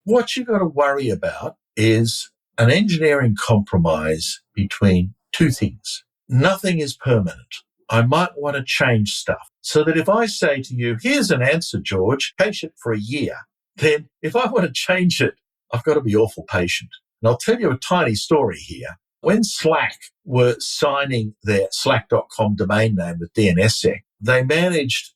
What you've got to worry about is an engineering compromise between two things. Nothing is permanent. I might want to change stuff so that if I say to you, here's an answer, George, cache it for a year, then if I want to change it, I've got to be awful patient. And I'll tell you a tiny story here. When Slack were signing their slack.com domain name with DNSSEC, they managed,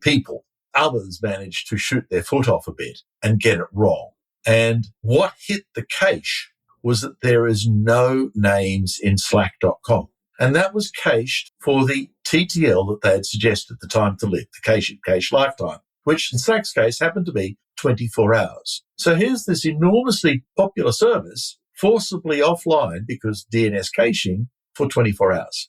people, others managed to shoot their foot off a bit and get it wrong. And what hit the cache was that there is no names in slack.com. And that was cached for the TTL that they had suggested, the time to live, the cache lifetime, which in Slack's case happened to be 24 hours. So here's this enormously popular service forcibly offline because DNS caching for 24 hours.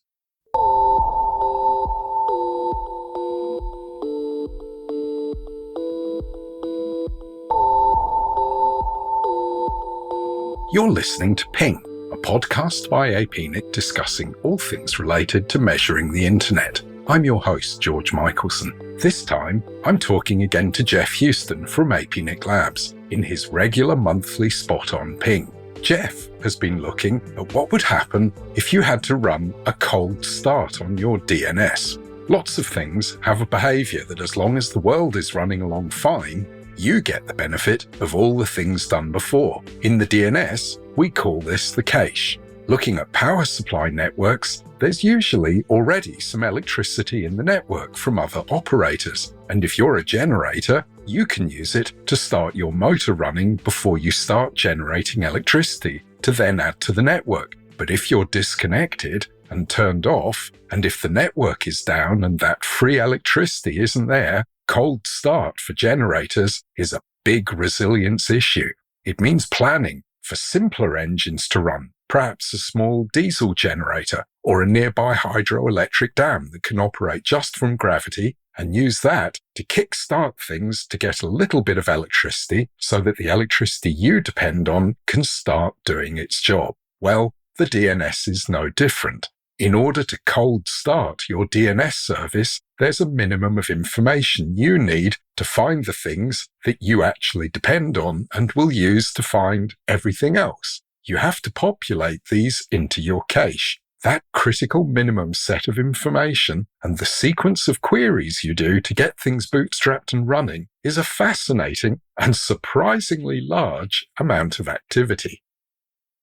You're listening to Ping, a podcast by APNIC discussing all things related to measuring the internet. I'm your host, George Michelson. This time, I'm talking again to Geoff Huston from APNIC Labs in his regular monthly spot on Ping. Geoff has been looking at what would happen if you had to run a cold start on your DNS. Lots of things have a behaviour that as long as the world is running along fine, you get the benefit of all the things done before. In the DNS, we call this the cache. Looking at power supply networks, there's usually already some electricity in the network from other operators. And if you're a generator, you can use it to start your motor running before you start generating electricity to then add to the network. But if you're disconnected and turned off, and if the network is down and that free electricity isn't there, cold start for generators is a big resilience issue. It means planning for simpler engines to run, perhaps a small diesel generator or a nearby hydroelectric dam that can operate just from gravity and use that to kickstart things to get a little bit of electricity so that the electricity you depend on can start doing its job. Well, the DNS is no different. In order to cold start your DNS service, there's a minimum of information you need to find the things that you actually depend on and will use to find everything else. You have to populate these into your cache. That critical minimum set of information and the sequence of queries you do to get things bootstrapped and running is a fascinating and surprisingly large amount of activity.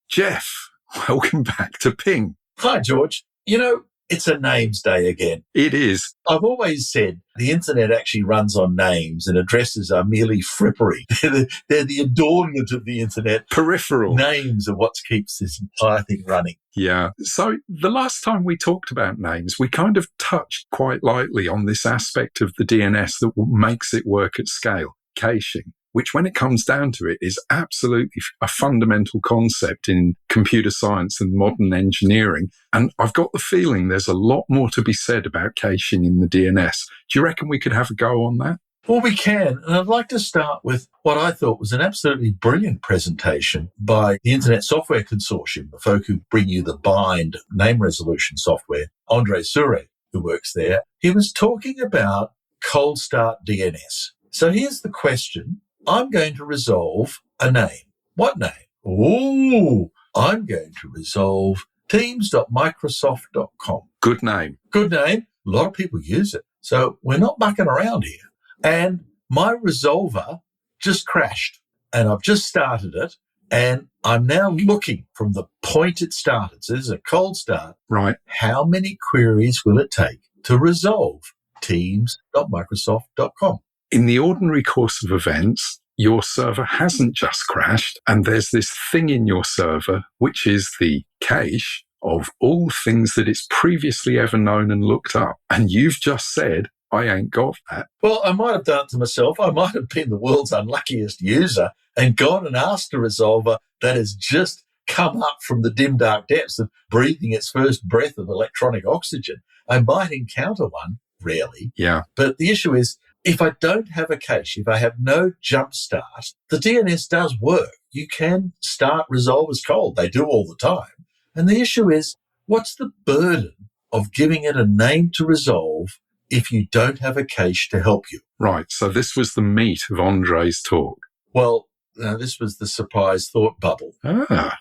Geoff, welcome back to Ping. Hi, George. It's a names day again. It is. I've always said the internet actually runs on names and addresses are merely frippery. They're the adornment of the internet. Peripheral. Names are what keeps this entire thing running. Yeah. So the last time we talked about names, we kind of touched quite lightly on this aspect of the DNS that makes it work at scale, caching, which when it comes down to it is absolutely a fundamental concept in computer science and modern engineering. And I've got the feeling there's a lot more to be said about caching in the DNS. Do you reckon we could have a go on that? Well, we can. And I'd like to start with what I thought was an absolutely brilliant presentation by the Internet Software Consortium, the folk who bring you the bind name resolution software, Ondřej Surý, who works there. He was talking about cold start DNS. So here's the question. I'm going to resolve a name. What name? Oh, I'm going to resolve teams.microsoft.com. Good name. Good name. A lot of people use it. So we're not mucking around here. And my resolver just crashed and I've just started it and I'm now looking from the point it started. So this is a cold start. Right. How many queries will it take to resolve teams.microsoft.com? In the ordinary course of events, your server hasn't just crashed, and there's this thing in your server, which is the cache of all things that it's previously ever known and looked up. And you've just said, I ain't got that. Well, I might have done it to myself. I might have been the world's unluckiest user and gone and asked a resolver that has just come up from the dim, dark depths of breathing its first breath of electronic oxygen. I might encounter one, rarely. Yeah. But the issue is, if I don't have a cache, if I have no jump start, the DNS does work. You can start resolvers cold. They do all the time. And the issue is, what's the burden of giving it a name to resolve if you don't have a cache to help you? Right. So this was the meat of Ondřej's talk. Well, Now, this was the surprise thought bubble.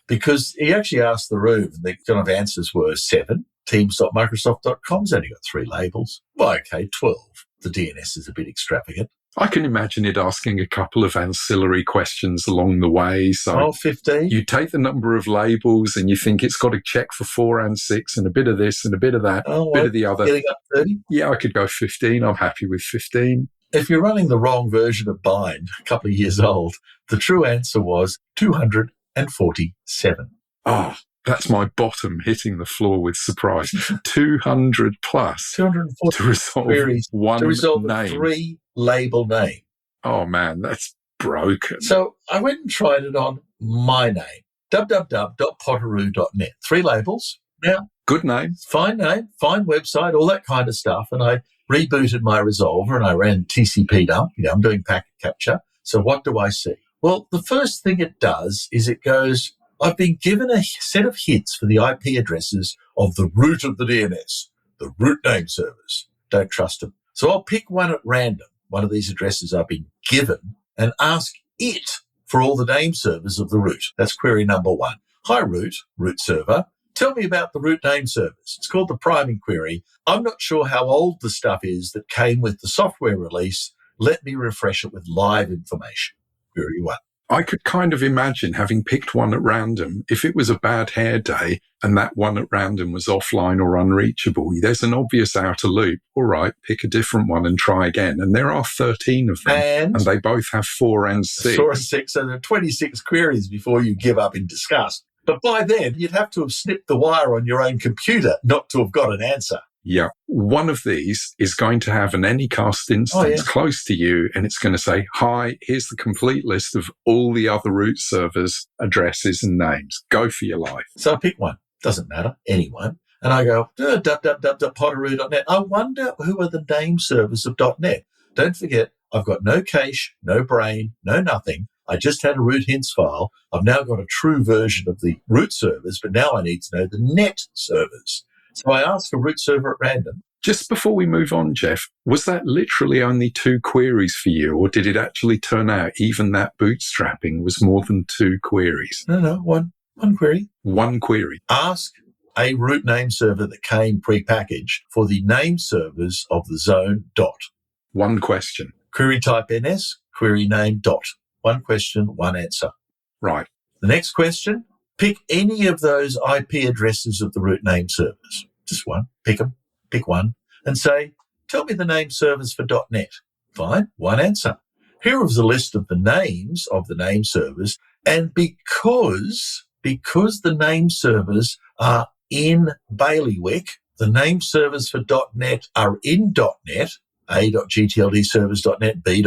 Because he actually asked the room, and the kind of answers were 7. Teams.microsoft.com's only got 3 labels. Well, okay, 12. The DNS is a bit extravagant. I can imagine it asking a couple of ancillary questions along the way. So 15. You take the number of labels and you think it's got to check for 4 and 6 and a bit of this and a bit of that, a bit of the other. Getting up 30? Yeah, I could go 15. I'm happy with 15. If you're running the wrong version of Bind, a couple of years old, the true answer was 247. That's my bottom hitting the floor with surprise. 200 plus 240 to resolve queries one to resolve name. a 3-label name. Oh, man, that's broken. So I went and tried it on my name, www.potteroo.net. 3 labels. Now, good name, fine website, all that kind of stuff. And I rebooted my resolver and I ran TCP dump. I'm doing packet capture. So what do I see? Well, the first thing it does is it goes, I've been given a set of hits for the IP addresses of the root of the DNS, the root name servers. Don't trust them. So I'll pick one at random, one of these addresses I've been given, and ask it for all the name servers of the root. That's query number 1. Hi, root server. Tell me about the root name servers. It's called the priming query. I'm not sure how old the stuff is that came with the software release. Let me refresh it with live information. Query 1. I could kind of imagine having picked one at random. If it was a bad hair day and that one at random was offline or unreachable, there's an obvious outer loop. All right, pick a different one and try again. And there are 13 of them. And they both have 4 and 6. 4 and 6. So there are 26 queries before you give up in disgust. But by then, you'd have to have snipped the wire on your own computer not to have got an answer. Yeah. One of these is going to have an Anycast instance close to you, and it's going to say, hi, here's the complete list of all the other root servers, addresses and names. Go for your life. So I pick one. Doesn't matter. Anyone. And I go, www.potteroo.net. I wonder who are the name servers of .net. Don't forget, I've got no cache, no brain, no nothing. I just had a root hints file. I've now got a true version of the root servers, but now I need to know the net servers. So I ask a root server at random. Just before we move on, Geoff, was that literally only 2 queries for you, or did it actually turn out even that bootstrapping was more than 2 queries? No, one query. 1 query. Ask a root name server that came prepackaged for the name servers of the zone dot. 1 question. Query type NS, query name dot. 1 question, 1 answer. Right. The next question, pick any of those IP addresses of the root name servers. Just one. Pick them. Pick one. And say, tell me the name servers for .NET. Fine. 1 answer. Here is a list of the names of the name servers. And because the name servers are in bailiwick, the name servers for .NET are in .NET, a.gtldservers.net, b.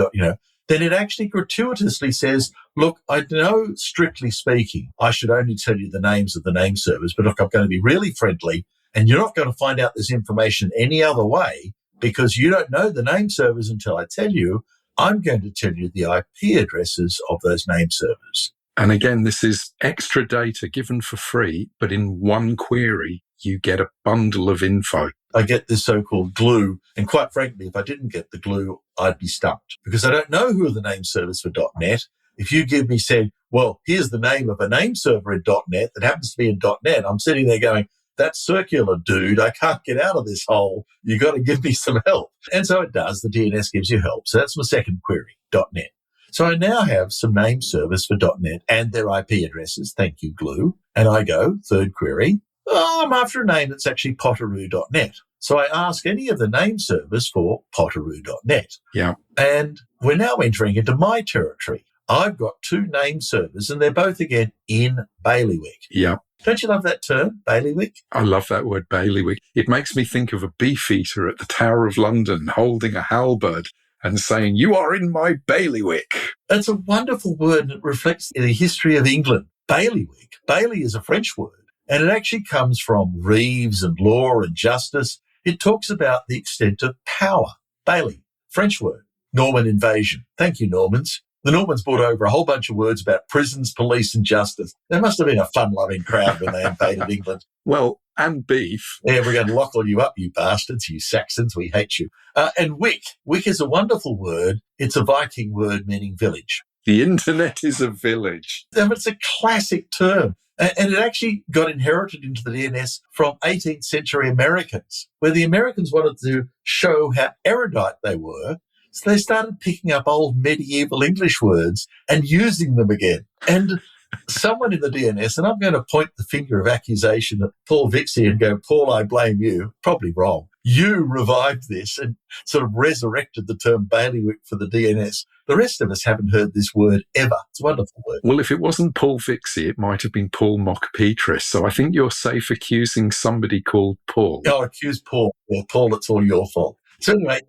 Then it actually gratuitously says, look, I know, strictly speaking, I should only tell you the names of the name servers, but look, I'm going to be really friendly, and you're not going to find out this information any other way because you don't know the name servers until I tell you. I'm going to tell you the IP addresses of those name servers. And again, this is extra data given for free, but in 1 query, you get a bundle of info. I get this so-called glue. And quite frankly, if I didn't get the glue, I'd be stumped because I don't know who are the name servers for .NET. If you said, well, here's the name of a name server in .NET that happens to be in .NET, I'm sitting there going, that's circular, dude. I can't get out of this hole. You got to give me some help. And so it does. The DNS gives you help. So that's my second query, .NET. So I now have some name servers for .NET and their IP addresses. Thank you, glue. And I go, third query. I'm after a name that's actually potteroo.net. So I ask any of the name servers for potteroo.net. Yeah. And we're now entering into my territory. I've got 2 name servers and they're both, again, in bailiwick. Yeah. Don't you love that term, bailiwick? I love that word, bailiwick. It makes me think of a beefeater at the Tower of London holding a halberd and saying, you are in my bailiwick. It's a wonderful word and it reflects the history of England. Bailiwick. Bailey is a French word. And it actually comes from reeves and law and justice. It talks about the extent of power. Bailey, French word. Norman invasion. Thank you, Normans. The Normans brought over a whole bunch of words about prisons, police and justice. They must have been a fun-loving crowd when they invaded England. Well, and beef. Yeah, we're going to lock all you up, you bastards, you Saxons. We hate you. And wick. Wick is a wonderful word. It's a Viking word meaning village. The internet is a village. It's a classic term. And it actually got inherited into the DNS from 18th century Americans, where the Americans wanted to show how erudite they were. So they started picking up old medieval English words and using them again. And someone in the DNS, and I'm going to point the finger of accusation at Paul Vixie and go, Paul, I blame you. Probably wrong. You revived this and sort of resurrected the term bailiwick for the DNS. The rest of us haven't heard this word ever. It's a wonderful word. Well, if it wasn't Paul Vixie, it might have been Paul Mockpetris. So I think you're safe accusing somebody called Paul. Oh, accuse Paul. Yeah, Paul, it's all your fault. So anyway,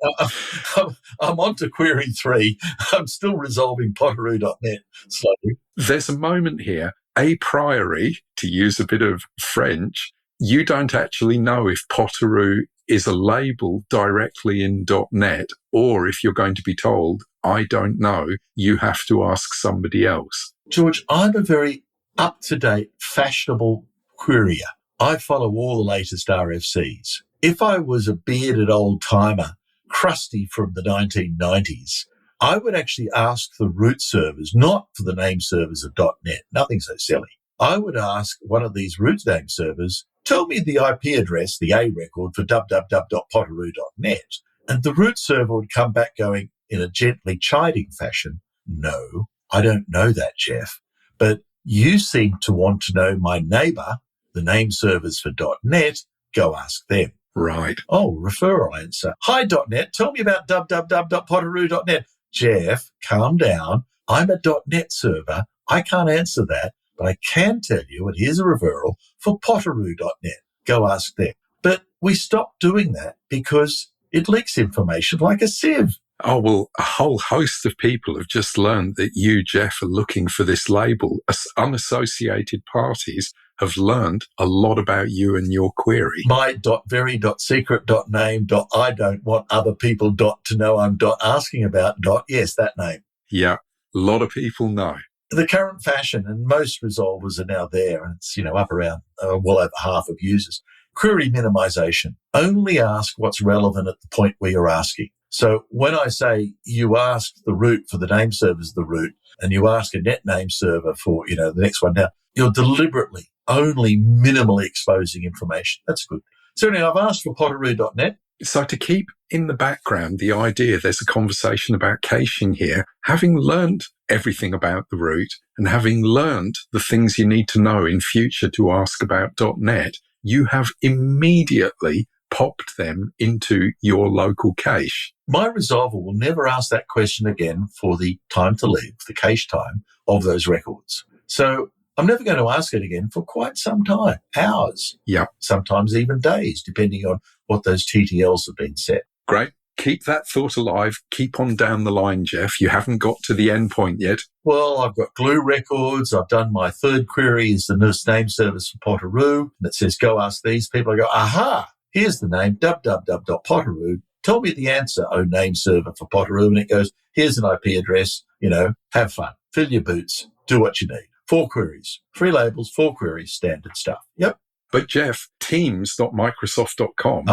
I'm on to query 3. I'm still resolving Potteroo.net slowly. There's a moment here, a priori, to use a bit of French, you don't actually know if Potteroo is a label directly in .net, or if you're going to be told, I don't know, you have to ask somebody else. George, I'm a very up-to-date, fashionable querier. I follow all the latest RFCs. If I was a bearded old-timer, crusty from the 1990s, I would actually ask the root servers, not for the name servers of .net, nothing so silly. I would ask one of these root name servers, tell me the IP address, the A record for www.potteroo.net. And the root server would come back going in a gently chiding fashion, no, I don't know that, Geoff, but you seem to want to know my neighbour, the name servers for .net, go ask them. Right. Oh, referral answer. Hi, .net, tell me about www.potteroo.net. Geoff, calm down. I'm a .net server. I can't answer that, but I can tell you, and here's a referral for potteroo.net. Go ask them. But we stopped doing that because it leaks information like a sieve. Oh, well, a whole host of people have just learned that you, Geoff, are looking for this label. Unassociated parties have learned a lot about you and your query. My .very.secret.name. I don't want other people to know I'm asking about. Yes, that name. Yeah, a lot of people know. The current fashion, and most resolvers are now there, and it's, up around well over half of users. Query minimization. Only ask what's relevant at the point where you're asking. So when I say you ask the root for the name servers of the root, and you ask a net name server for, the next one down, you're deliberately only minimally exposing information. That's good. So anyway, I've asked for potteroo.net. So to keep in the background the idea there's a conversation about caching here, having learned everything about the root and having learned the things you need to know in future to ask about .net, you have immediately popped them into your local cache. My resolver will never ask that question again for the time to live, the cache time of those records. So I'm never going to ask it again for quite some time, hours, sometimes even days, depending on what those TTLs have been set. Great. Keep that thought alive. Keep on down the line, Geoff. You haven't got to the end point yet. Well, I've got glue records. I've done my third query is the nurse name service for Potteroo that says, go ask these people. I go, aha, here's the name, www.potteroo. Tell me the answer, oh, name server for Potteroo. And it goes, here's an IP address, have fun, fill your boots, do what you need. 4 queries, 3 labels, 4 queries, standard stuff. Yep. But Geoff, teams.microsoft.com.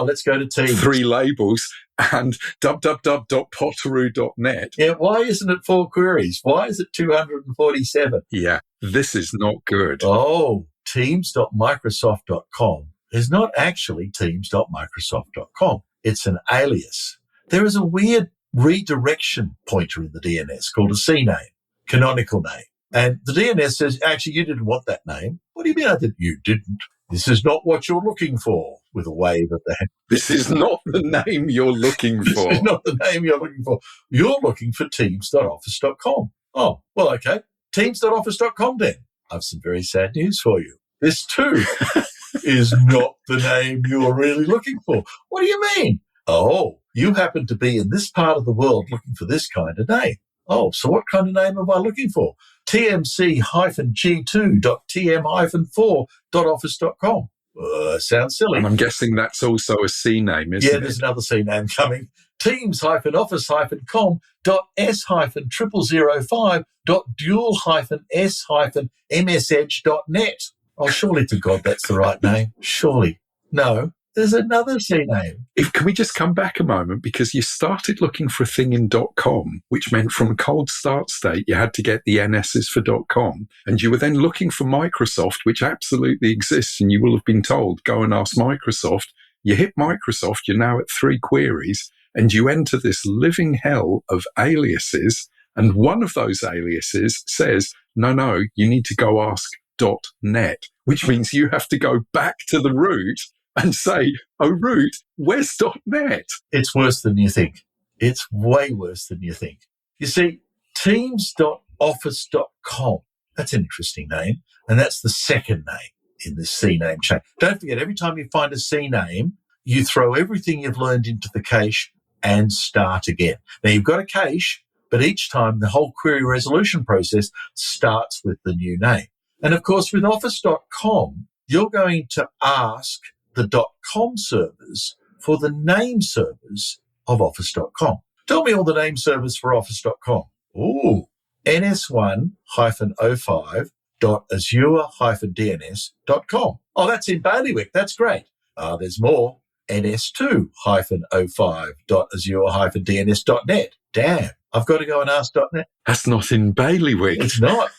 Let's go to Teams. 3 labels and www.potteroo.net. Yeah, why isn't it 4 queries? Why is it 247? Yeah, this is not good. Oh, teams.microsoft.com is not actually teams.microsoft.com. It's an alias. There is a weird redirection pointer in the DNS called a CNAME, canonical name. And the DNS says, actually, you didn't want that name. What do you mean I didn't? You didn't. This is not what you're looking for, with a wave of the hand. This is not the name you're looking for. This is not the name you're looking for. You're looking for teams.office.com. Oh, well, okay. Teams.office.com then. I have some very sad news for you. This too is not the name you're really looking for. What do you mean? Oh, you happen to be in this part of the world looking for this kind of name. Oh, so what kind of name am I looking for? tmc-g2.tm-4.office.com. Sounds silly. And I'm guessing that's also a C name, isn't it? Yeah, there's another C name coming. Teams-office-com.s-005.dual-s-msh.net. Oh, surely to God that's the right name. Surely. No, there's another CNAME. Can we just come back a moment? Because you started looking for a thing in .com, which meant from a cold start state, you had to get the NSs for .com. And you were then looking for Microsoft, which absolutely exists. And you will have been told, go and ask Microsoft. You hit Microsoft, you're now at 3 queries, and you enter this living hell of aliases. And one of those aliases says, no, you need to go ask .net, which means you have to go back to the root and say, oh, root, where's .net? It's worse than you think. It's way worse than you think. You see, teams.office.com, that's an interesting name, and that's the second name in this CNAME chain. Don't forget, every time you find a CNAME, you throw everything you've learned into the cache and start again. Now, you've got a cache, but each time the whole query resolution process starts with the new name. And of course, with office.com, you're going to ask the .com servers for the name servers of office.com. Tell me all the name servers for office.com. Ooh, ns1-05.azure-dns.com. Oh, that's in bailiwick. That's great. There's more. ns2-05.azure-dns.net. Damn, I've got to go and ask .net. That's not in bailiwick. It's not.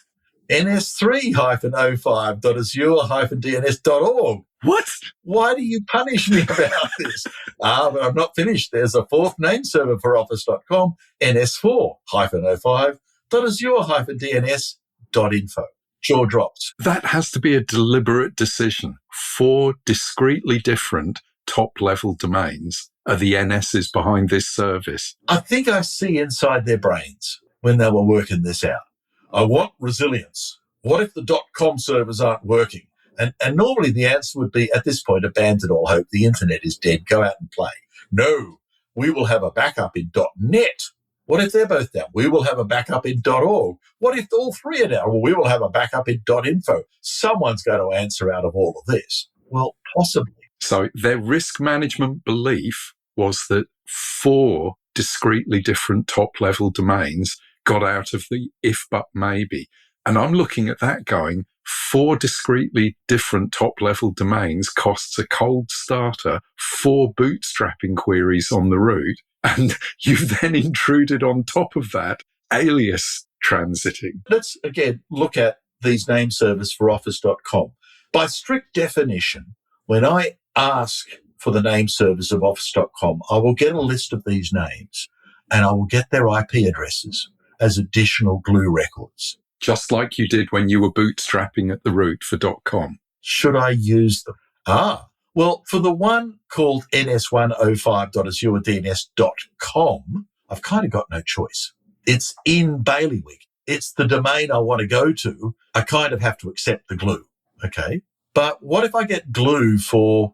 ns3-05.azure-dns.org. What? Why do you punish me about this? But I'm not finished. There's a fourth name server for office.com, ns4-05.azure-dns.info. Jaw drops. That has to be a deliberate decision. 4 discretely different top-level domains are the NSs behind this service. I think I see inside their brains when they were working this out. I want resilience. What if the .com servers aren't working? And normally the answer would be, at this point, abandon all hope. The internet is dead. Go out and play. No, we will have a backup in .net. What if they're both down? We will have a backup in .org. What if all 3 are down? Well, we will have a backup in .info. Someone's going to answer out of all of this. Well, possibly. So their risk management belief was that 4 discretely different top-level domains got out of the if, but, maybe. And I'm looking at that going, 4 discretely different top-level domains costs a cold starter 4 bootstrapping queries on the root. And you've then intruded on top of that alias transiting. Let's, again, look at these name servers for office.com. By strict definition, when I ask for the name servers of office.com, I will get a list of these names and I will get their IP addresses as additional glue records. Just like you did when you were bootstrapping at the root for .com. Should I use them? Well, for the one called ns105.azure-dns.com, I've kind of got no choice. It's in bailiwick. It's the domain I want to go to. I kind of have to accept the glue, okay? But what if I get glue for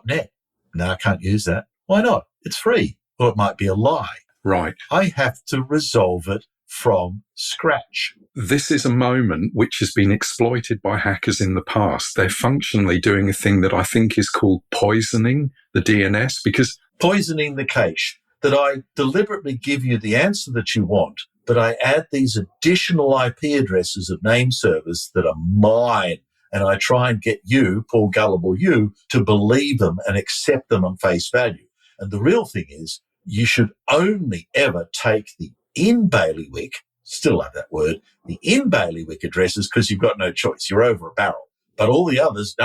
.net? No, I can't use that. Why not? It's free. Or it might be a lie. Right. I have to resolve it from scratch. This is a moment which has been exploited by hackers in the past. They're functionally doing a thing that I think is called poisoning the DNS, because poisoning the cache, that I deliberately give you the answer that you want, but I add these additional IP addresses of name servers that are mine, and I try and get you, poor gullible you, to believe them and accept them on face value. And the real thing is, you should only ever take the in bailiwick, still have that word, the in bailiwick addresses, because you've got no choice. You're over a barrel. But all the others,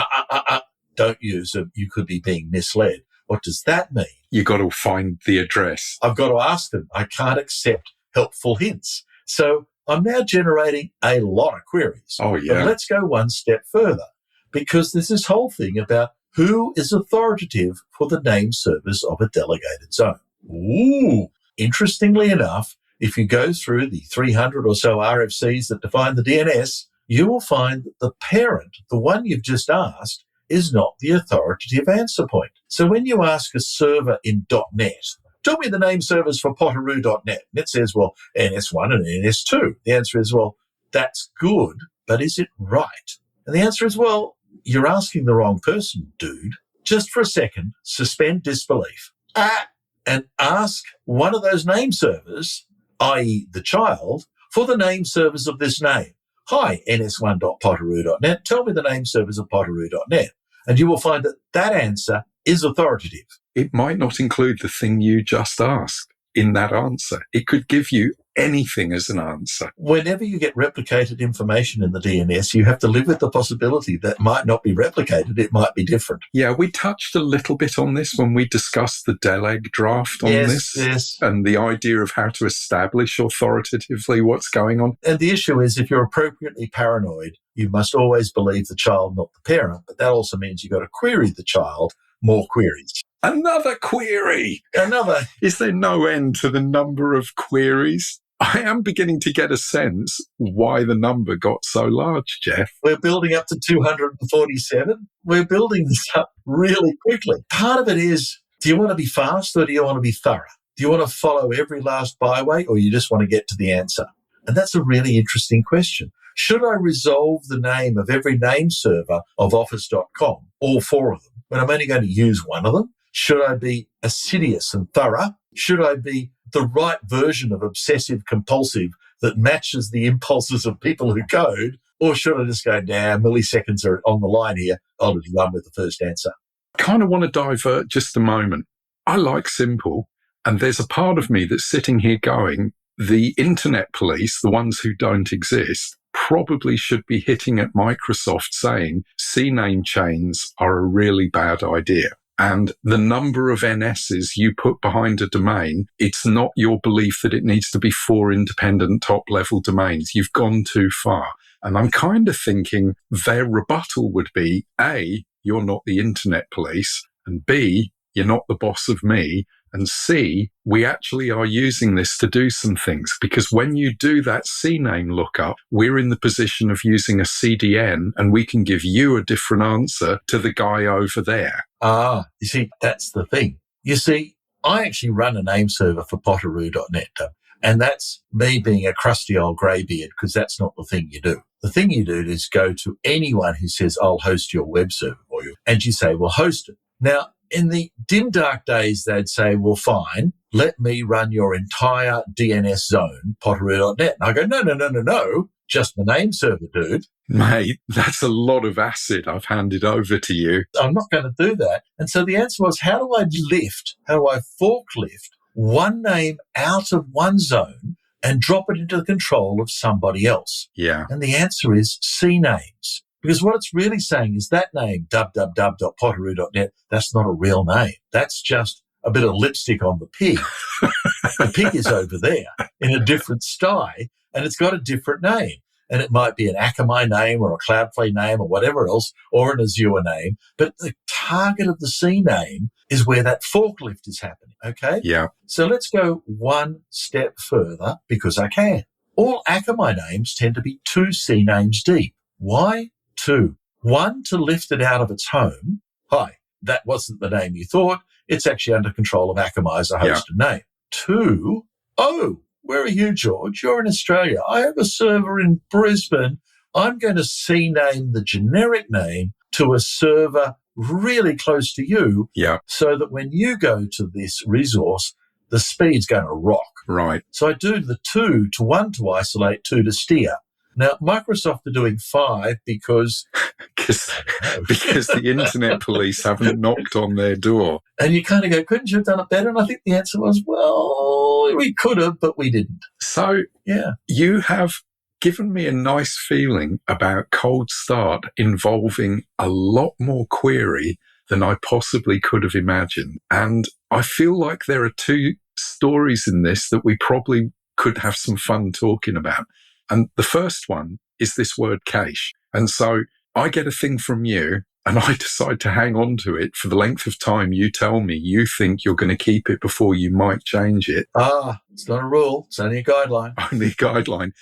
don't use them. You could be being misled. What does that mean? You've got to find the address. I've got to ask them. I can't accept helpful hints. So I'm now generating a lot of queries. Oh, yeah. But let's go one step further, because there's this whole thing about who is authoritative for the name servers of a delegated zone. Ooh, interestingly enough, if you go through the 300 or so RFCs that define the DNS, you will find that the parent, the one you've just asked, is not the authoritative answer point. So when you ask a server in .net, tell me the name servers for Potteroo.net, and it says, well, NS1 and NS2. The answer is, well, that's good, but is it right? And the answer is, well, you're asking the wrong person, dude. Just for a second, suspend disbelief. And ask one of those name servers, i.e. the child, for the name servers of this name. Hi, ns1.potteroo.net. Tell me the name servers of Potteroo.net. And you will find that that answer is authoritative. It might not include the thing you just asked in that answer. It could give you anything as an answer. Whenever you get replicated information in the DNS, you have to live with the possibility that might not be replicated. It might be different. Yeah, we touched a little bit on this when we discussed the DELEG draft on this. Yes. And the idea of how to establish authoritatively what's going on. And the issue is, if you're appropriately paranoid, you must always believe the child, not the parent. But that also means you've got to query the child, more queries. Another query. Another. Is there no end to the number of queries? I am beginning to get a sense why the number got so large, Geoff. We're building up to 247. We're building this up really quickly. Part of it is, do you want to be fast or do you want to be thorough? Do you want to follow every last byway or you just want to get to the answer? And that's a really interesting question. Should I resolve the name of every name server of office.com, all four of them, when I'm only going to use one of them? Should I be assiduous and thorough? Should I be the right version of obsessive compulsive that matches the impulses of people who code? Or should I just go, milliseconds are on the line here, I'll just run with the first answer? I kind of want to divert just a moment. I like simple, and there's a part of me that's sitting here going, the internet police, the ones who don't exist, probably should be hitting at Microsoft saying CNAME chains are a really bad idea. And the number of NSs you put behind a domain, it's not your belief that it needs to be 4 independent top-level domains. You've gone too far. And I'm kind of thinking their rebuttal would be, A, you're not the internet police, and B, you're not the boss of me, and C, we actually are using this to do some things, because when you do that CNAME lookup, we're in the position of using a CDN and we can give you a different answer to the guy over there. You see, that's the thing. You see, I actually run a name server for Potteroo.net, and that's me being a crusty old greybeard, because that's not the thing you do. The thing you do is go to anyone who says, I'll host your web server for you, and you say, well, host it. Now, in the dim, dark days, they'd say, well, fine, let me run your entire DNS zone, Potteroo.net. And I go, no, just the name server, dude. Mate, that's a lot of acid I've handed over to you. I'm not going to do that. And so the answer was, how do I forklift one name out of one zone and drop it into the control of somebody else? Yeah. And the answer is CNAMEs. Because what it's really saying is that name, www.potteroo.net, that's not a real name. That's just a bit of lipstick on the pig. The pig is over there in a different sty, and it's got a different name. And it might be an Akamai name or a Cloudflare name or whatever else, or an Azure name. But the target of the CNAME is where that forklift is happening, okay? Yeah. So let's go one step further, because I can. All Akamai names tend to be 2 CNAMEs deep. Why? 2. 1, to lift it out of its home. Hi, that wasn't the name you thought. It's actually under control of Akamai as a hosted name. 2, where are you, George? You're in Australia. I have a server in Brisbane. I'm going to CNAME the generic name to a server really close to you, so that when you go to this resource, the speed's going to rock. Right. So I do the 2 to 1 to isolate, 2 to steer. Now, Microsoft are doing 5 because the internet police haven't knocked on their door. And you kind of go, couldn't you have done it better? And I think the answer was, well, we could have, but we didn't. So you have given me a nice feeling about Cold Start involving a lot more query than I possibly could have imagined. And I feel like there are 2 stories in this that we probably could have some fun talking about. And the first one is this word cache. And so I get a thing from you and I decide to hang on to it for the length of time you tell me you think you're going to keep it before you might change it. It's not a rule. It's only a guideline. Only a guideline.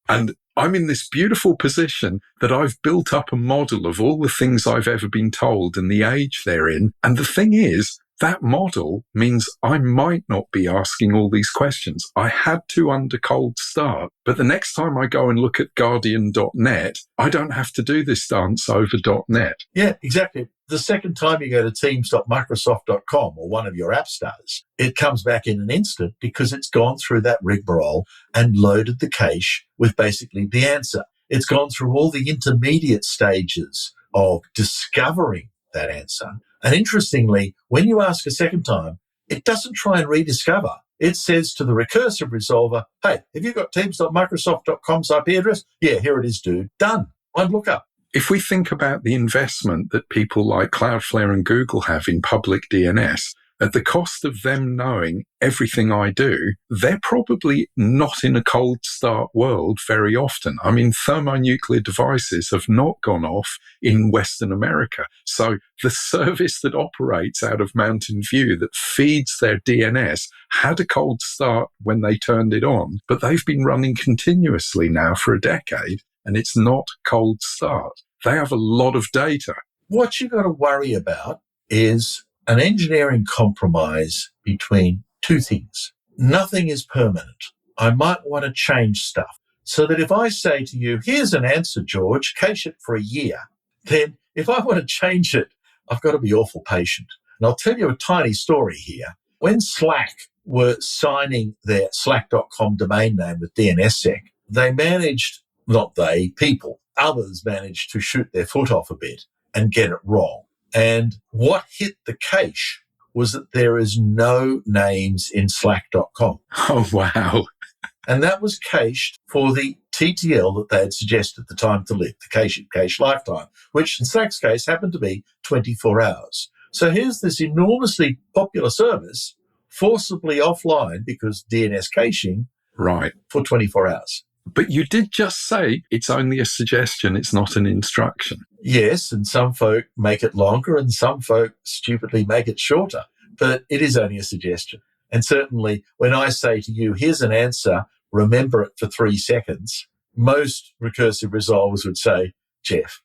And I'm in this beautiful position that I've built up a model of all the things I've ever been told and the age they're in. And the thing is, that model means I might not be asking all these questions. I had to under Cold Start, but the next time I go and look at Guardian.net, I don't have to do this dance over .net. Yeah, exactly. The second time you go to teams.microsoft.com or one of your app stores, it comes back in an instant because it's gone through that rigmarole and loaded the cache with basically the answer. It's gone through all the intermediate stages of discovering that answer. And interestingly, when you ask a second time, it doesn't try and rediscover. It says to the recursive resolver, hey, have you got teams.microsoft.com's IP address? Yeah, here it is, dude. Done. One lookup. If we think about the investment that people like Cloudflare and Google have in public DNS, at the cost of them knowing everything I do, they're probably not in a cold start world very often. I mean, thermonuclear devices have not gone off in Western America. So the service that operates out of Mountain View that feeds their DNS had a cold start when they turned it on, but they've been running continuously now for a decade, and it's not cold start. They have a lot of data. What you've got to worry about is an engineering compromise between two things. Nothing is permanent. I might want to change stuff so that if I say to you, here's an answer, George, cache it for a year, then if I want to change it, I've got to be awful patient. And I'll tell you a tiny story here. When Slack were signing their slack.com domain name with DNSSEC, they managed, not they, people, others managed to shoot their foot off a bit and get it wrong. And what hit the cache was that there is no names in slack.com. Oh, wow. And that was cached for the TTL that they had suggested, the time to live, the cache lifetime, which in Slack's case happened to be 24 hours. So here's this enormously popular service forcibly offline because DNS caching right for 24 hours. But you did just say it's only a suggestion, it's not an instruction. Yes, and some folk make it longer and some folk stupidly make it shorter, but it is only a suggestion. And certainly when I say to you, here's an answer, remember it for 3 seconds, most recursive resolvers would say, Geoff,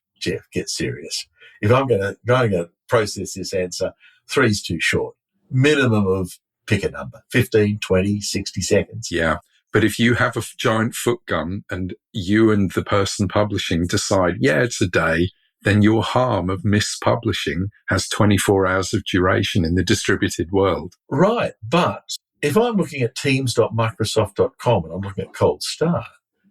get serious. If I'm going to process this answer, 3 is too short. Minimum of pick a number, 15, 20, 60 seconds. Yeah. But if you have a giant foot gun and you and the person publishing decide, yeah, it's a day, then your harm of mispublishing has 24 hours of duration in the distributed world. Right. But if I'm looking at teams.microsoft.com and I'm looking at Cold Start,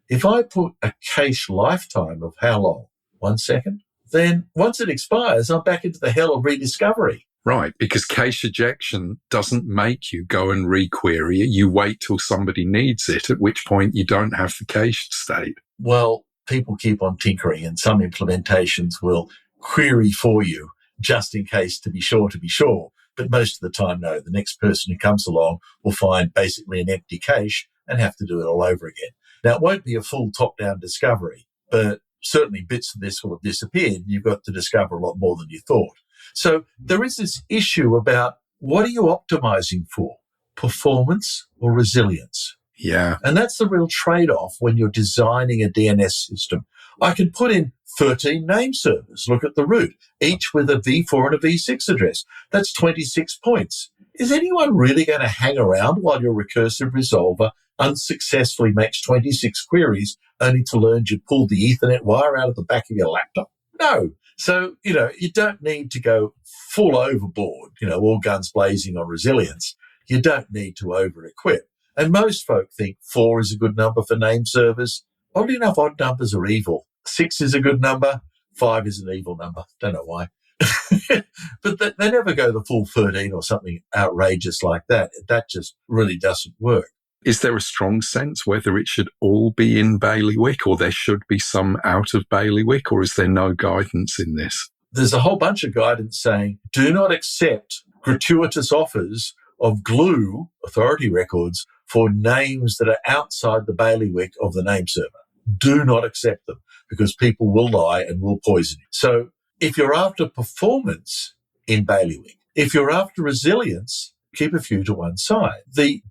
if I put a cache lifetime of how long? 1 second? Then once it expires, I'm back into the hell of rediscovery. Right, because cache ejection doesn't make you go and requery it. You wait till somebody needs it, at which point you don't have the cached state. Well, people keep on tinkering and some implementations will query for you just in case to be sure. But most of the time, no, the next person who comes along will find basically an empty cache and have to do it all over again. Now, it won't be a full top-down discovery, but certainly bits of this will have disappeared. You've got to discover a lot more than you thought. So there is this issue about what are you optimizing for, performance or resilience? Yeah. And that's the real trade-off when you're designing a DNS system. I can put in 13 name servers, look at the root, each with a V4 and a V6 address. That's 26 points. Is anyone really going to hang around while your recursive resolver unsuccessfully makes 26 queries only to learn you pulled the Ethernet wire out of the back of your laptop? No. So, you don't need to go full overboard, all guns blazing on resilience. You don't need to over-equip. And most folk think 4 is a good number for name servers. Oddly enough, odd numbers are evil. 6 is a good number. 5 is an evil number. Don't know why. But they never go the full 13 or something outrageous like that. That just really doesn't work. Is there a strong sense whether it should all be in bailiwick or there should be some out of bailiwick, or is there no guidance in this? There's a whole bunch of guidance saying do not accept gratuitous offers of glue authority records for names that are outside the bailiwick of the name server. Do not accept them because people will lie and will poison you. So if you're after performance in bailiwick, if you're after resilience, keep a few to one side.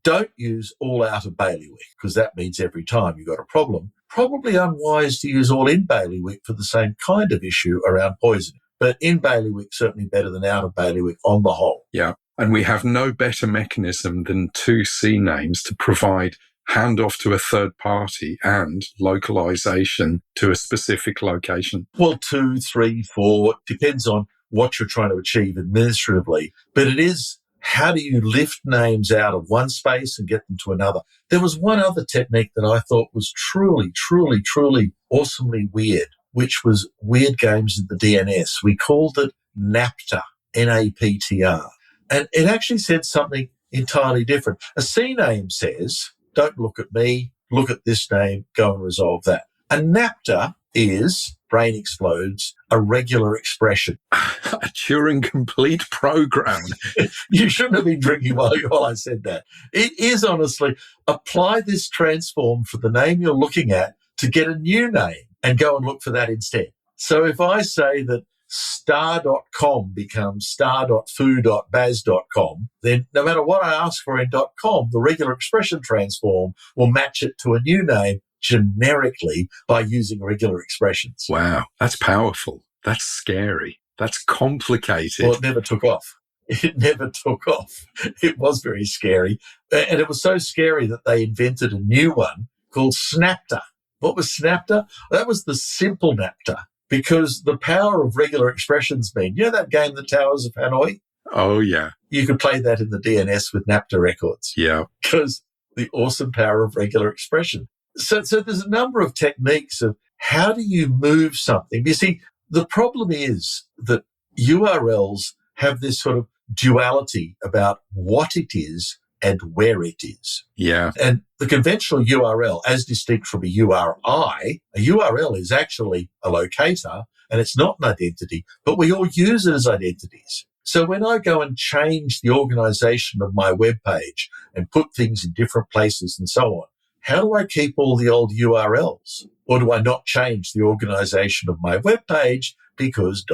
Don't use all out of bailiwick because that means every time you've got a problem. Probably unwise to use all in bailiwick for the same kind of issue around poisoning. But in bailiwick, certainly better than out of bailiwick on the whole. Yeah. And we have no better mechanism than 2 CNAMEs to provide handoff to a third party and localization to a specific location. Well, 2, 3, 4, depends on what you're trying to achieve administratively. But it is, how do you lift names out of one space and get them to another? There was one other technique that I thought was truly, truly, truly awesomely weird, which was weird games in the DNS. We called it NAPTA. NAPTR. And it actually said something entirely different. A CNAME says, don't look at me, look at this name, go and resolve that. A NAPTR is, brain explodes, a regular expression. A Turing complete program. You shouldn't have been drinking while I said that. It is honestly, apply this transform for the name you're looking at to get a new name and go and look for that instead. So if I say that star.com becomes star.foo.baz.com, then no matter what I ask for in .com, the regular expression transform will match it to a new name generically by using regular expressions. Wow, that's powerful. That's scary. That's complicated. Well, it never took off. It never took off. It was very scary. And it was so scary that they invented a new one called Snapter. What was Snapter? That was the simple Napter, because the power of regular expressions mean, you know that game, The Towers of Hanoi? Oh, yeah. You could play that in the DNS with Napter records. Yeah. Because the awesome power of regular expression. So there's a number of techniques of how do you move something. You see, the problem is that URLs have this sort of duality about what it is and where it is. Yeah. And the conventional URL, as distinct from a URI, a URL is actually a locator and it's not an identity, but we all use it as identities. So when I go and change the organization of my web page and put things in different places and so on, how do I keep all the old URLs? Or do I not change the organization of my web page because ...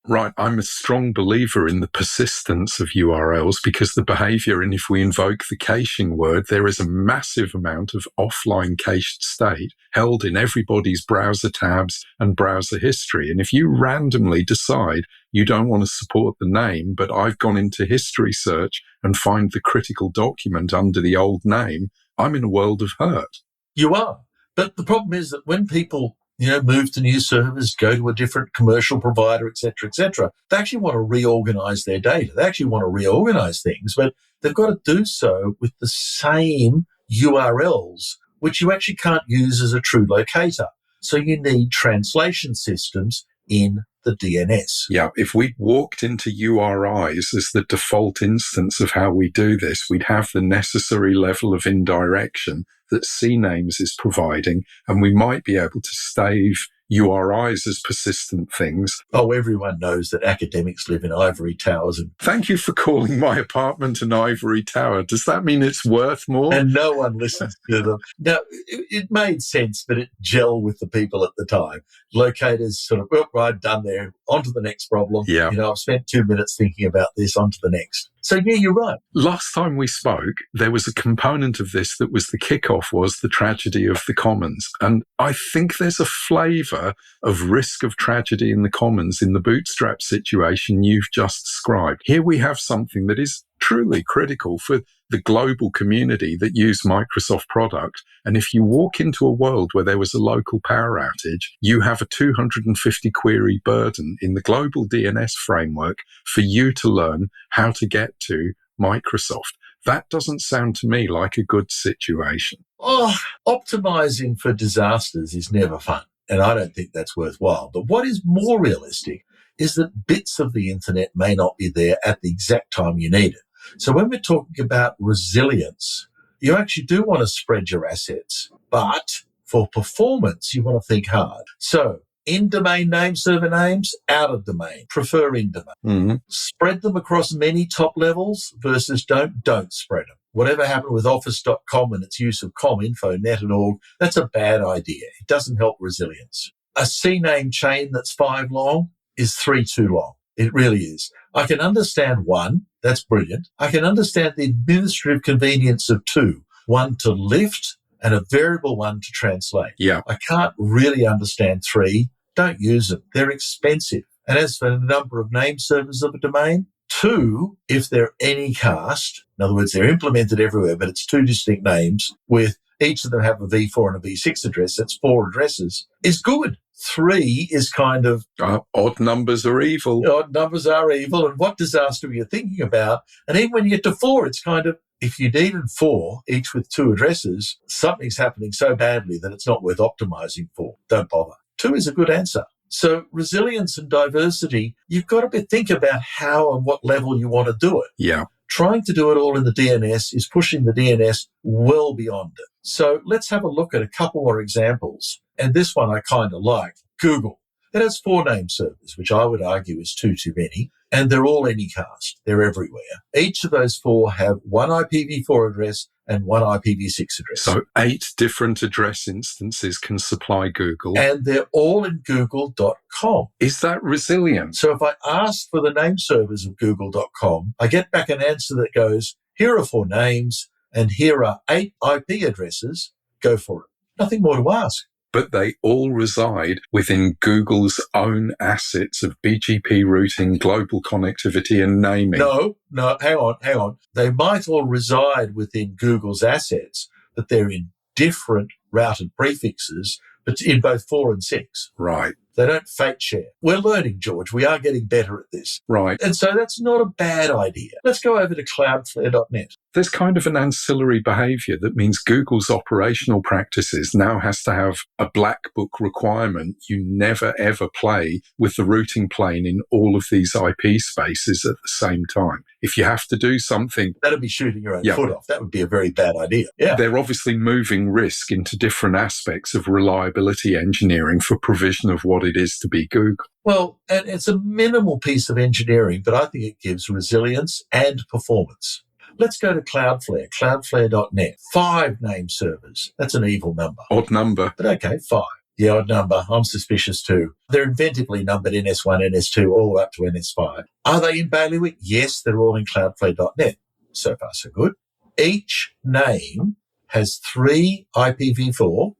Right. I'm a strong believer in the persistence of URLs because the behavior, and if we invoke the caching word, there is a massive amount of offline cached state held in everybody's browser tabs and browser history. And if you randomly decide you don't want to support the name, but I've gone into history search and find the critical document under the old name, I'm in a world of hurt. You are. But the problem is that when people, move to new servers, go to a different commercial provider, et cetera, they actually want to reorganize their data. They actually want to reorganize things, but they've got to do so with the same URLs, which you actually can't use as a true locator. So you need translation systems in the DNS. Yeah, if we walked into URIs as the default instance of how we do this, we'd have the necessary level of indirection that CNAMES is providing, and we might be able to stave URIs as persistent things. Oh, everyone knows that academics live in ivory towers. Thank you for calling my apartment an ivory tower. Does that mean it's worth more? And no one listens to them. Now, it made sense, but it gelled with the people at the time. Locators sort of, right, done there, on to the next problem. Yeah. I've spent 2 minutes thinking about this, on to the next. So, yeah, you're right. Last time we spoke, there was a component of this that was the kickoff, was the tragedy of the commons. And I think there's a flavour of risk of tragedy in the commons in the bootstrap situation you've just described. Here we have something that is truly critical for the global community that use Microsoft product. And if you walk into a world where there was a local power outage, you have a 250 query burden in the global DNS framework for you to learn how to get to Microsoft. That doesn't sound to me like a good situation. Optimizing for disasters is never fun. And I don't think that's worthwhile. But what is more realistic is that bits of the internet may not be there at the exact time you need it. So when we're talking about resilience, you actually do want to spread your assets, but for performance, you want to think hard. So in-domain name server names, out of domain, prefer in-domain. Mm-hmm. Spread them across many top levels versus don't spread them. Whatever happened with office.com and its use of cominfo, net and org, that's a bad idea. It doesn't help resilience. A CNAME chain that's 5 long is 3 too long. It really is. I can understand 1. That's brilliant. I can understand the administrative convenience of 2. 1 to lift and a variable 1 to translate. Yeah. I can't really understand 3. Don't use them. They're expensive. And as for the number of name servers of a domain, 2, if they're anycast, in other words, they're implemented everywhere, but it's 2 distinct names with each of them have a V4 and a V6 address. That's 4 addresses, is good. 3 is kind of... odd numbers are evil. Odd numbers are evil. And what disaster are you thinking about? And even when you get to 4, it's kind of, if you needed 4, each with 2 addresses, something's happening so badly that it's not worth optimizing for. Don't bother. 2 is a good answer. So resilience and diversity, you've got to think about how and what level you want to do it. Yeah. Trying to do it all in the DNS is pushing the DNS well beyond it. So let's have a look at a couple more examples. And this one I kind of like. Google. It has 4 name servers, which I would argue is too many. And they're all anycast. They're everywhere. Each of those 4 have one IPv4 address and one IPv6 address. So 8 different address instances can supply Google. And they're all in google.com. Is that resilient? So if I ask for the name servers of google.com, I get back an answer that goes, here are 4 names and here are 8 IP addresses. Go for it. Nothing more to ask. But they all reside within Google's own assets of BGP routing, global connectivity, and naming. No, hang on. They might all reside within Google's assets, but they're in different routed prefixes, but in both 4 and 6. Right. They don't fate share. We're learning, George. We are getting better at this. Right. And so that's not a bad idea. Let's go over to cloudflare.net. There's kind of an ancillary behavior that means Google's operational practices now has to have a black book requirement. You never, ever play with the routing plane in all of these IP spaces at the same time. If you have to do something... That'd be shooting your own foot off. That would be a very bad idea. Yeah. They're obviously moving risk into different aspects of reliability engineering for provision of what it is to be Google. Well, and it's a minimal piece of engineering, but I think it gives resilience and performance. Let's go to Cloudflare, cloudflare.net. 5 name servers. That's an evil number. Odd number. But okay, 5. The odd number. I'm suspicious too. They're inventively numbered NS1, NS2, all up to NS5. Are they in bailiwick? Yes, they're all in Cloudflare.net. So far, so good. Each name has 3 IPv4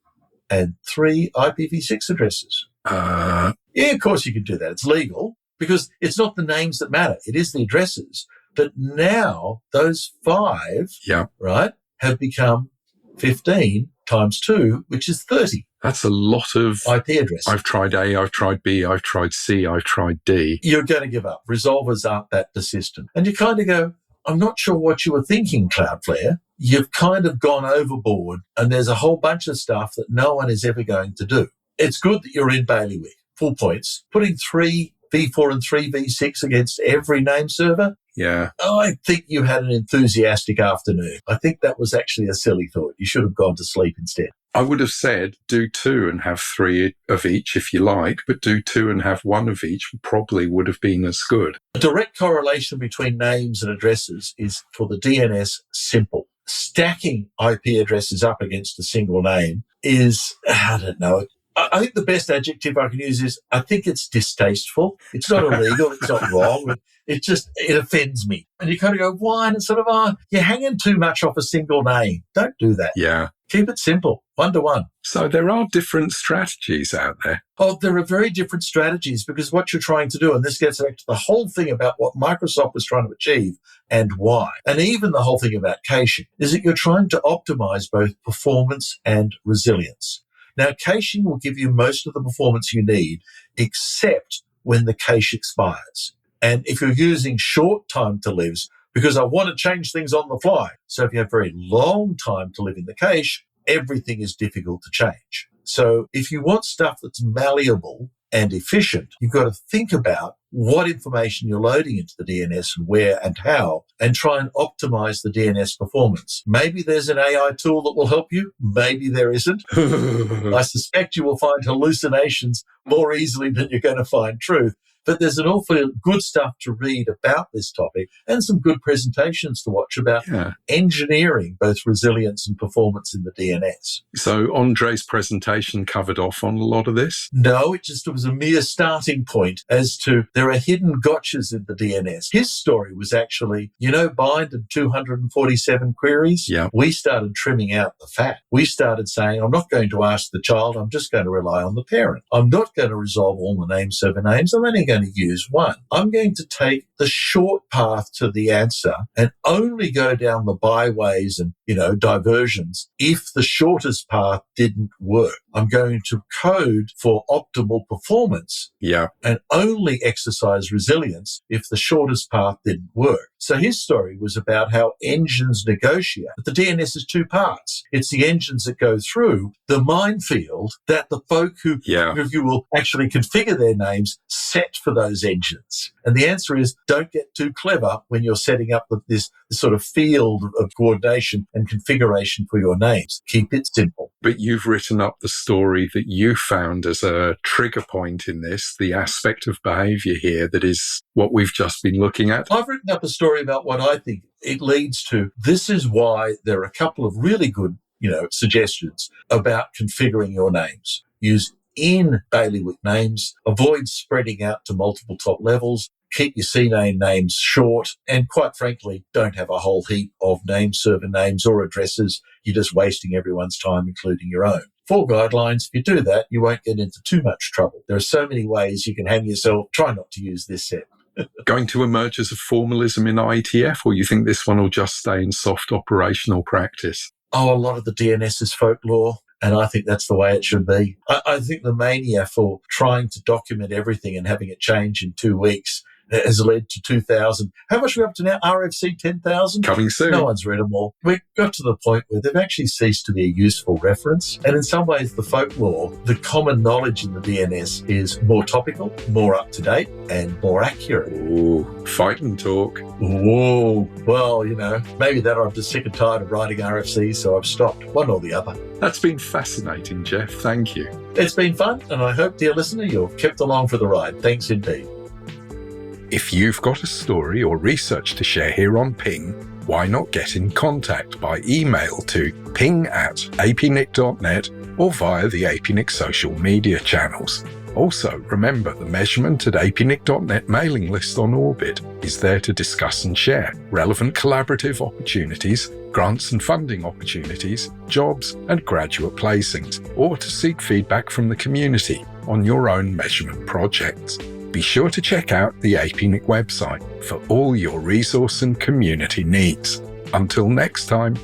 and 3 IPv6 addresses. Yeah, of course you can do that. It's legal because it's not the names that matter. It is the addresses. But now those 5, right, have become 15 times 2, which is 30. That's a lot of IP addresses. I've tried A, I've tried B, I've tried C, I've tried D. You're going to give up. Resolvers aren't that persistent. And you kind of go, I'm not sure what you were thinking, Cloudflare. You've kind of gone overboard and there's a whole bunch of stuff that no one is ever going to do. It's good that you're in bailiwick. Full points. Putting 3 V4 and 3 V6 against every name server? Yeah. I think you had an enthusiastic afternoon. I think that was actually a silly thought. You should have gone to sleep instead. I would have said do 2 and have 3 of each if you like, but do 2 and have 1 of each probably would have been as good. A direct correlation between names and addresses is, for the DNS, simple. Stacking IP addresses up against a single name is, I don't know, I think the best adjective I can use is, I think it's distasteful. It's not illegal. It's not wrong. It offends me. And you kind of go, why? And it's sort of, you're hanging too much off a single name. Don't do that. Yeah. Keep it simple, 1-to-1. So there are different strategies out there. Oh, there are very different strategies because what you're trying to do, and this gets back to the whole thing about what Microsoft was trying to achieve and why, and even the whole thing about caching, is that you're trying to optimize both performance and resilience. Now, caching will give you most of the performance you need, except when the cache expires. And if you're using short time to lives, because I want to change things on the fly. So if you have very long time to live in the cache, everything is difficult to change. So if you want stuff that's malleable and efficient, you've got to think about what information you're loading into the DNS and where and how, and try and optimize the DNS performance. Maybe there's an AI tool that will help you. Maybe there isn't. I suspect you will find hallucinations more easily than you're going to find truth. But there's an awful good stuff to read about this topic and some good presentations to watch about engineering both resilience and performance in the DNS. So Ondřej's presentation covered off on a lot of this? No, it was a mere starting point as to there are hidden gotchas in the DNS. His story was actually, bind and 247 queries. Yeah. We started trimming out the fat. We started saying, I'm not going to ask the child. I'm just going to rely on the parent. I'm not going to resolve all the name server names. I'm only going to use one. I'm going to take the short path to the answer and only go down the byways and diversions if the shortest path didn't work. I'm going to code for optimal performance and only exercise resilience if the shortest path didn't work. So his story was about how engines negotiate. But the DNS is two parts. It's the engines that go through the minefield that the folk who will actually configure their names set for those engines. And the answer is, don't get too clever when you're setting up this sort of field of coordination and configuration for your names. Keep it simple. But you've written up the story that you found as a trigger point in this, the aspect of behaviour here that is what we've just been looking at. I've written up a story about what I think it leads to. This is why there are a couple of really good, suggestions about configuring your names. Use in bailiwick names, avoid spreading out to multiple top levels, keep your CNAME names short, and quite frankly, don't have a whole heap of name server names or addresses. You're just wasting everyone's time, including your own. 4 guidelines. If you do that, you won't get into too much trouble. There are so many ways you can hang yourself. Try not to use this set. Going to emerge as a formalism in IETF, or you think this one will just stay in soft operational practice? Oh, a lot of the DNS is folklore. And I think that's the way it should be. I think the mania for trying to document everything and having it change in 2 weeks has led to 2,000. How much are we up to now? RFC 10,000? Coming soon. No one's read them all. We've got to the point where they've actually ceased to be a useful reference. And in some ways, the folklore, the common knowledge in the DNS is more topical, more up-to-date, and more accurate. Ooh, fight and talk. Ooh, well, maybe that I'm just sick and tired of writing RFCs, so I've stopped. One or the other. That's been fascinating, Geoff. Thank you. It's been fun, and I hope, dear listener, you've kept along for the ride. Thanks indeed. If you've got a story or research to share here on Ping, why not get in contact by email to ping@apnic.net or via the APNIC social media channels. Also, remember the measurement at apnic.net mailing list on Orbit is there to discuss and share relevant collaborative opportunities, grants and funding opportunities, jobs and graduate placings, or to seek feedback from the community on your own measurement projects. Be sure to check out the APNIC website for all your resource and community needs. Until next time.